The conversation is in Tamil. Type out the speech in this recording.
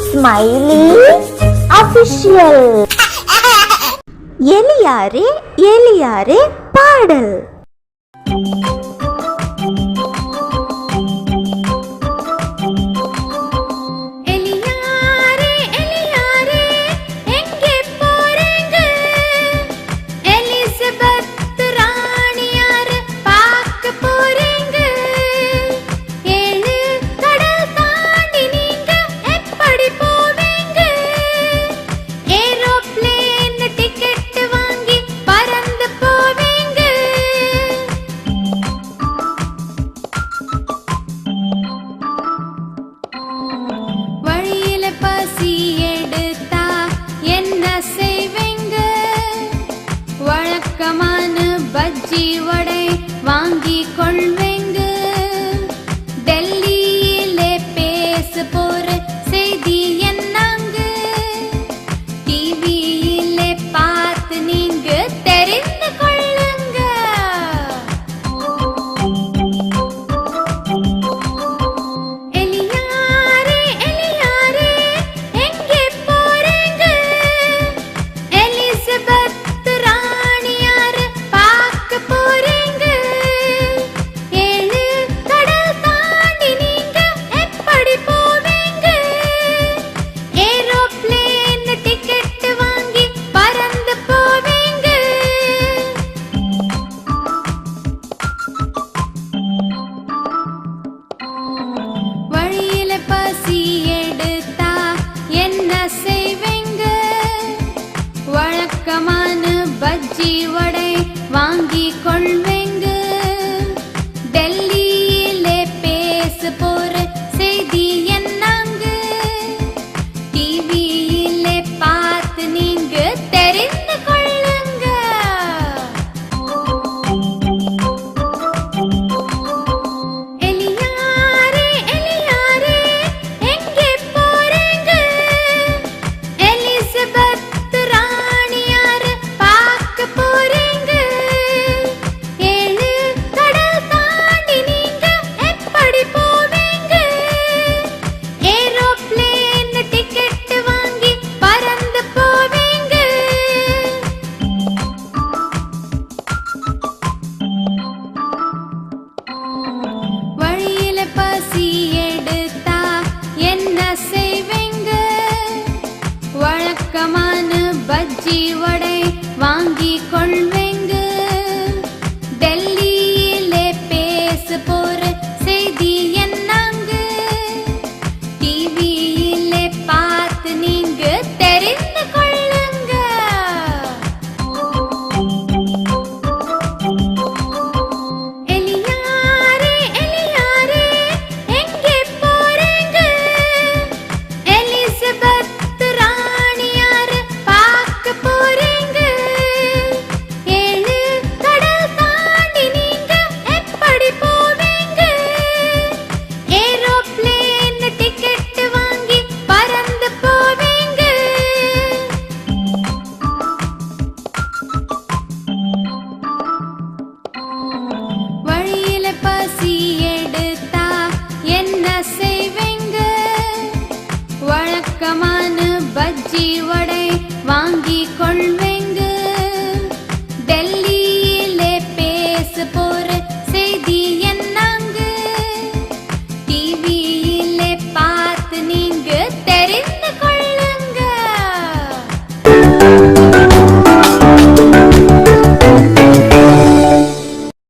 Smiley official. எலியாரே எலியாரே பாடல். பஜ்ஜி வடை வாங்கி கொள்வேங்க. டெல்லியிலே பேச போற செய்தி என்னங்க, டிவியிலே பார்த்து நீங்க தெரிந்து கொள்ளுங்க. எலியாரே எலியாரே எங்கே போறீங்க, எலிசபெத் பசி எடுத்தா என்ன செய்வீங்க, வழக்கமான பஜ்ஜி வடை வாங்கி கொள்வேங்க. டெல்லியிலே பேச போற செய்தி என்னங்க, டிவியிலே பார்த்து நீங்க தெரிந்து கொள்ளுங்க. பசி எடுத்தா என்ன செய்வீங்க, வழக்கமான பஜ்ஜி வடை வாங்கி கொள்வேங்க. டெல்லியிலே பேச போற செய்தி என்னங்க, டிவியிலே பார்த்து நீங்க தெரிந்து கொள்ளுங்க. பசி எடுத்தா என்ன செய்வீங்க, வழக்கமான பஜ்ஜி வடை வாங்கி கொள்வேங்க.